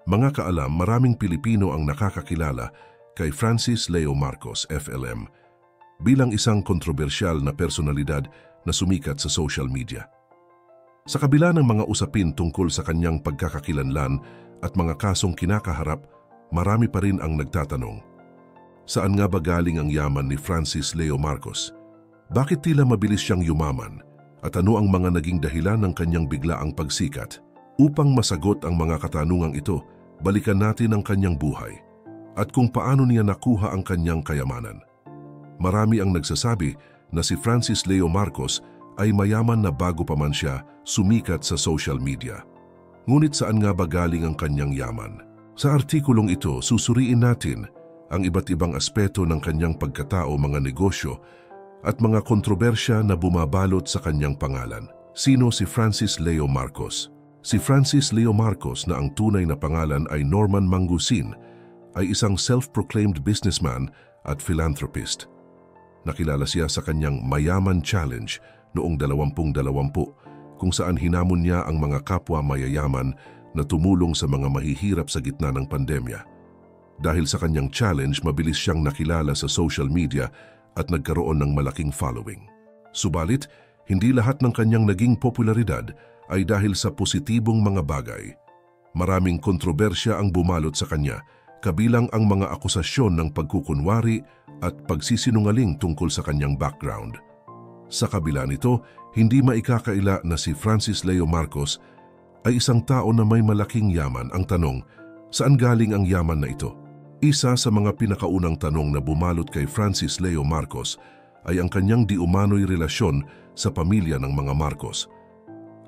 Mga kaalam, maraming Pilipino ang nakakakilala kay Francis Leo Marcos, FLM, bilang isang kontrobersyal na personalidad na sumikat sa social media. Sa kabila ng mga usapin tungkol sa kanyang pagkakakilanlan at mga kasong kinakaharap, marami pa rin ang nagtatanong, saan nga ba galing ang yaman ni Francis Leo Marcos? Bakit tila mabilis siyang yumaman? At ano ang mga naging dahilan ng kanyang biglaang pagsikat? Upang masagot ang mga katanungang ito, balikan natin ang kanyang buhay at kung paano niya nakuha ang kanyang kayamanan. Marami ang nagsasabi na si Francis Leo Marcos ay mayaman na bago pa man siya sumikat sa social media. Ngunit saan nga ba galing ang kanyang yaman? Sa artikulong ito, susuriin natin ang iba't ibang aspeto ng kanyang pagkatao, mga negosyo at mga kontrobersya na bumabalot sa kanyang pangalan. Sino si Francis Leo Marcos? Si Francis Leo Marcos, na ang tunay na pangalan ay Norman Mangusin, ay isang self-proclaimed businessman at philanthropist. Nakilala siya sa kanyang Mayaman Challenge noong 2020, kung saan hinamon niya ang mga kapwa mayayaman na tumulong sa mga mahihirap sa gitna ng pandemya. Dahil sa kanyang challenge, mabilis siyang nakilala sa social media at nagkaroon ng malaking following. Subalit, hindi lahat ng kanyang naging popularidad ay dahil sa positibong mga bagay. Maraming kontrobersya ang bumalot sa kanya, kabilang ang mga akusasyon ng pagkukunwari at pagsisinungaling tungkol sa kanyang background. Sa kabila nito, hindi maikakaila na si Francis Leo Marcos ay isang tao na may malaking yaman. Ang tanong, saan galing ang yaman na ito? Isa sa mga pinakaunang tanong na bumalot kay Francis Leo Marcos ay ang kanyang di umano'y relasyon sa pamilya ng mga Marcos.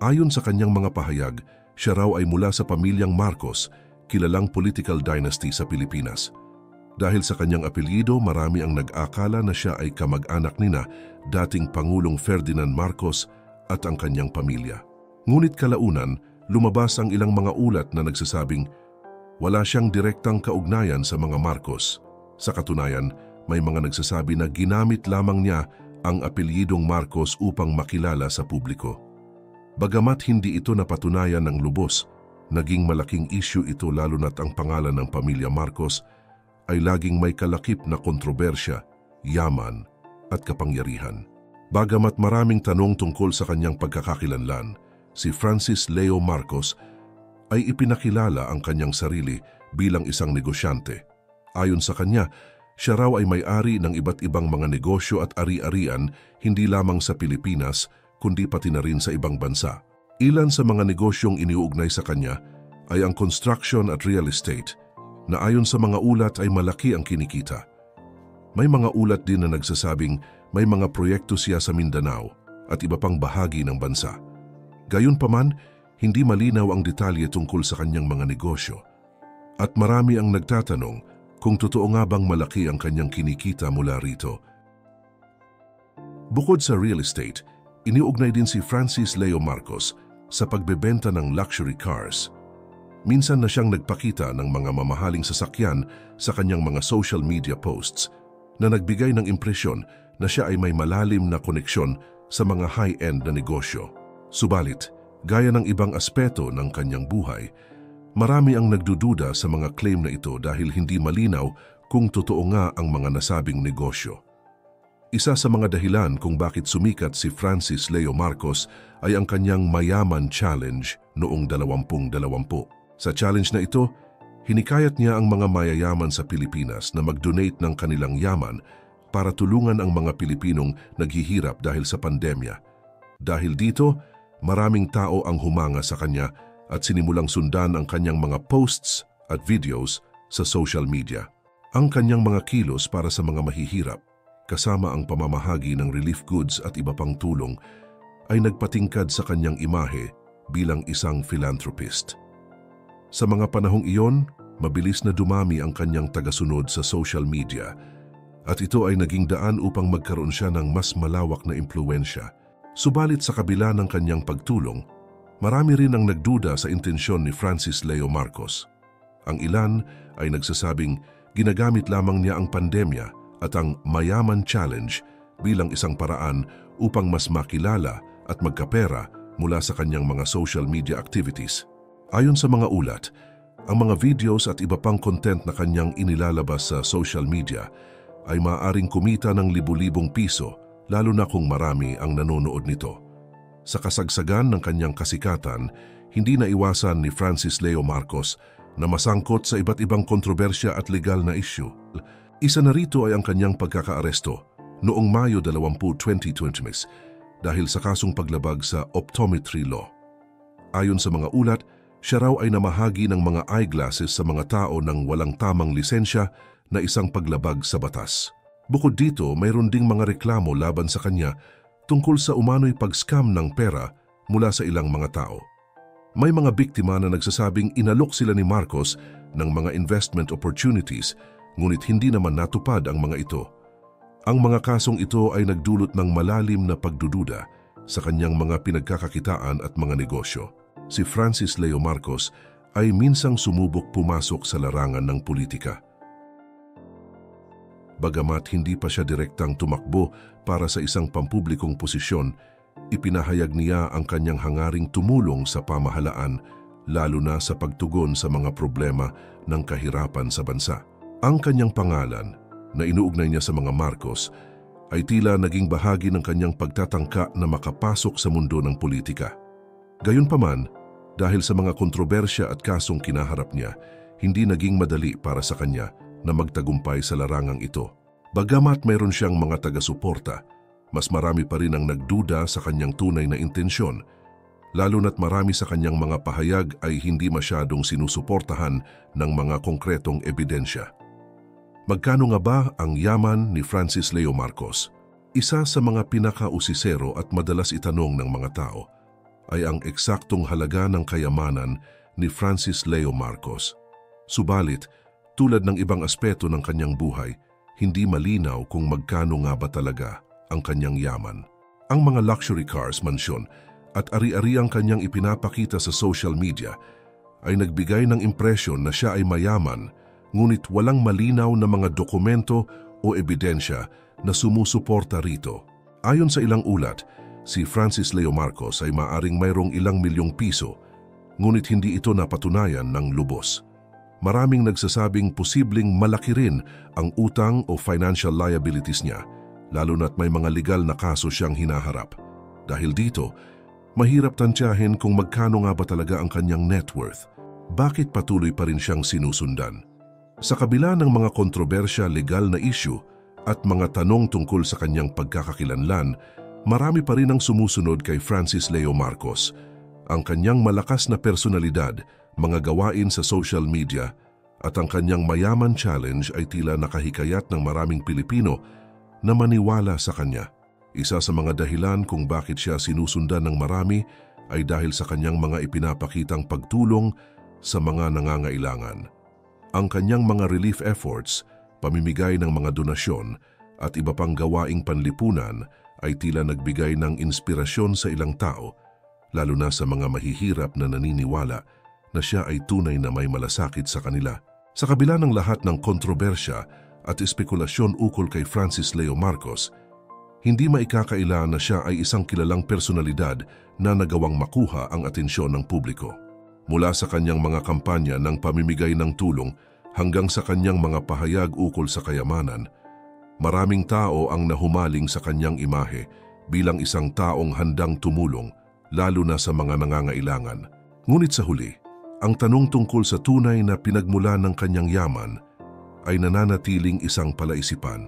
Ayon sa kanyang mga pahayag, siya raw ay mula sa pamilyang Marcos, kilalang political dynasty sa Pilipinas. Dahil sa kanyang apelyido, marami ang nag-akala na siya ay kamag-anak nina dating Pangulong Ferdinand Marcos at ang kanyang pamilya. Ngunit kalaunan, lumabas ang ilang mga ulat na nagsasabing wala siyang direktang kaugnayan sa mga Marcos. Sa katunayan, may mga nagsasabi na ginamit lamang niya ang apelyidong Marcos upang makilala sa publiko. Bagamat hindi ito napatunayan ng lubos, naging malaking issue ito lalo na't ang pangalan ng pamilya Marcos ay laging may kalakip na kontrobersya, yaman at kapangyarihan. Bagamat maraming tanong tungkol sa kanyang pagkakakilanlan, si Francis Leo Marcos ay ipinakilala ang kanyang sarili bilang isang negosyante. Ayon sa kanya, siya raw ay may-ari ng iba't ibang mga negosyo at ari-arian hindi lamang sa Pilipinas kundi pati na rin sa ibang bansa. Ilan sa mga negosyong iniuugnay sa kanya ay ang construction at real estate na ayon sa mga ulat ay malaki ang kinikita. May mga ulat din na nagsasabing may mga proyekto siya sa Mindanao at iba pang bahagi ng bansa. Gayunpaman, hindi malinaw ang detalye tungkol sa kanyang mga negosyo. At marami ang nagtatanong kung totoo nga bang malaki ang kanyang kinikita mula rito. Bukod sa real estate, iniugnay din si Francis Leo Marcos sa pagbebenta ng luxury cars. Minsan na siyang nagpakita ng mga mamahaling sasakyan sa kanyang mga social media posts na nagbigay ng impresyon na siya ay may malalim na koneksyon sa mga high-end na negosyo. Subalit, gaya ng ibang aspeto ng kanyang buhay, marami ang nagdududa sa mga claim na ito dahil hindi malinaw kung totoo nga ang mga nasabing negosyo. Isa sa mga dahilan kung bakit sumikat si Francis Leo Marcos ay ang kanyang Mayaman Challenge noong 2020. Sa challenge na ito, hinikayat niya ang mga mayayaman sa Pilipinas na mag-donate ng kanilang yaman para tulungan ang mga Pilipinong naghihirap dahil sa pandemya. Dahil dito, maraming tao ang humanga sa kanya at sinimulang sundan ang kanyang mga posts at videos sa social media. Ang kanyang mga kilos para sa mga mahihirap, kasama ang pamamahagi ng relief goods at iba pang tulong, ay nagpatingkad sa kanyang imahe bilang isang philanthropist. Sa mga panahong iyon, mabilis na dumami ang kanyang tagasunod sa social media at ito ay naging daan upang magkaroon siya ng mas malawak na impluwensya. Subalit sa kabila ng kanyang pagtulong, marami rin ang nagduda sa intensyon ni Francis Leo Marcos. Ang ilan ay nagsasabing ginagamit lamang niya ang pandemya at ang Mayaman Challenge bilang isang paraan upang mas makilala at magkapera mula sa kanyang mga social media activities. Ayon sa mga ulat, Ang mga videos at iba pang content na kanyang inilalabas sa social media ay maaaring kumita ng libu-libong piso, lalo na kung marami ang nanonood nito. Sa kasagsagan ng kanyang kasikatan, hindi naiwasan ni Francis Leo Marcos na masangkot sa iba't ibang kontrobersya at legal na issue. Isa na rito ay ang kanyang pagkakaaresto noong Mayo 20, 2020 dahil sa kasong paglabag sa optometry law. Ayon sa mga ulat, siya raw ay namahagi ng mga eyeglasses sa mga tao ng walang tamang lisensya na isang paglabag sa batas. Bukod dito, mayroon ding mga reklamo laban sa kanya tungkol sa umano'y pag-scam ng pera mula sa ilang mga tao. May mga biktima na nagsasabing inalok sila ni Marcos ng mga investment opportunities, ngunit hindi naman natupad ang mga ito. Ang mga kasong ito ay nagdulot ng malalim na pagdududa sa kanyang mga pinagkakakitaan at mga negosyo. Si Francis Leo Marcos ay minsang sumubok pumasok sa larangan ng politika. Bagamat hindi pa siya direktang tumakbo para sa isang pampublikong posisyon, ipinahayag niya ang kanyang hangaring tumulong sa pamahalaan, lalo na sa pagtugon sa mga problema ng kahirapan sa bansa. Ang kanyang pangalan, na inuugnay niya sa mga Marcos, ay tila naging bahagi ng kanyang pagtatangka na makapasok sa mundo ng politika. Gayunpaman, dahil sa mga kontrobersya at kasong kinaharap niya, hindi naging madali para sa kanya na magtagumpay sa larangang ito. Bagamat mayroon siyang mga taga-suporta, mas marami pa rin ang nagduda sa kanyang tunay na intensyon, lalo na't marami sa kanyang mga pahayag ay hindi masyadong sinusuportahan ng mga konkretong ebidensya. Magkano nga ba ang yaman ni Francis Leo Marcos? Isa sa mga pinakausisero at madalas itanong ng mga tao ay ang eksaktong halaga ng kayamanan ni Francis Leo Marcos. Subalit, tulad ng ibang aspeto ng kanyang buhay, hindi malinaw kung magkano nga ba talaga ang kanyang yaman. Ang mga luxury cars, mansyon at ari-ariang kanyang ipinapakita sa social media ay nagbigay ng impresyon na siya ay mayaman, ngunit walang malinaw na mga dokumento o ebidensya na sumusuporta rito. Ayon sa ilang ulat, si Francis Leo Marcos ay maaring mayroong ilang milyong piso, ngunit hindi ito napatunayan ng lubos. Maraming nagsasabing posibleng malaki rin ang utang o financial liabilities niya, lalo na't may mga legal na kaso siyang hinaharap. Dahil dito, mahirap tansyahin kung magkano nga ba talaga ang kanyang net worth. Bakit patuloy pa rin siyang sinusundan? Sa kabila ng mga kontrobersya, legal na issue at mga tanong tungkol sa kanyang pagkakakilanlan, marami pa rin ang sumusunod kay Francis Leo Marcos. Ang kanyang malakas na personalidad, mga gawain sa social media at ang kanyang mayaman challenge ay tila nakahikayat ng maraming Pilipino na maniwala sa kanya. Isa sa mga dahilan kung bakit siya sinusundan ng marami ay dahil sa kanyang mga ipinapakitang pagtulong sa mga nangangailangan. Ang kanyang mga relief efforts, pamimigay ng mga donasyon at iba pang gawaing panlipunan ay tila nagbigay ng inspirasyon sa ilang tao, lalo na sa mga mahihirap na naniniwala na siya ay tunay na may malasakit sa kanila. Sa kabila ng lahat ng kontrobersya at espekulasyon ukol kay Francis Leo Marcos, hindi maikakaila na siya ay isang kilalang personalidad na nagawang makuha ang atensyon ng publiko. Mula sa kanyang mga kampanya ng pamimigay ng tulong hanggang sa kanyang mga pahayag ukol sa kayamanan, maraming tao ang nahumaling sa kanyang imahe bilang isang taong handang tumulong, lalo na sa mga nangangailangan. Ngunit sa huli, ang tanong tungkol sa tunay na pinagmula ng kanyang yaman ay nananatiling isang palaisipan.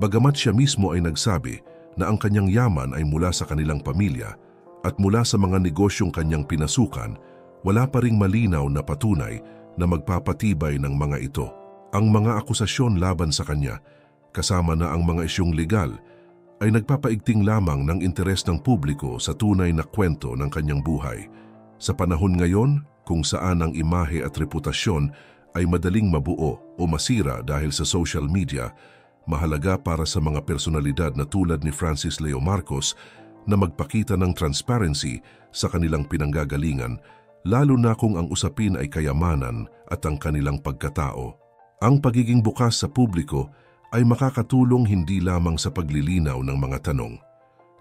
Bagamat siya mismo ay nagsabi na ang kanyang yaman ay mula sa kanilang pamilya at mula sa mga negosyong kanyang pinasukan, wala pa ring malinaw na patunay na magpapatibay ng mga ito. Ang mga akusasyon laban sa kanya, kasama na ang mga isyong legal, ay nagpapaigting lamang ng interes ng publiko sa tunay na kwento ng kanyang buhay. Sa panahon ngayon, kung saan ang imahe at reputasyon ay madaling mabuo o masira dahil sa social media, mahalaga para sa mga personalidad na tulad ni Francis Leo Marcos na magpakita ng transparency sa kanilang pinanggagalingan, lalo na kung ang usapin ay kayamanan at ang kanilang pagkatao. Ang pagiging bukas sa publiko ay makakatulong hindi lamang sa paglilinaw ng mga tanong,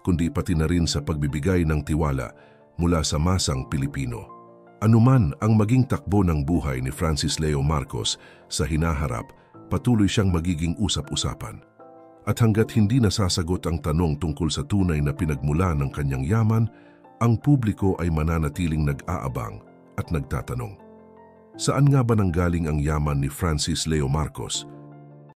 kundi pati na rin sa pagbibigay ng tiwala mula sa masang Pilipino. Anuman ang maging takbo ng buhay ni Francis Leo Marcos sa hinaharap, patuloy siyang magiging usap-usapan. At hanggat hindi nasasagot ang tanong tungkol sa tunay na pinagmula ng kanyang yaman, ang publiko ay mananatiling nag-aabang at nagtatanong. Saan nga ba nanggaling ang yaman ni Francis Leo Marcos?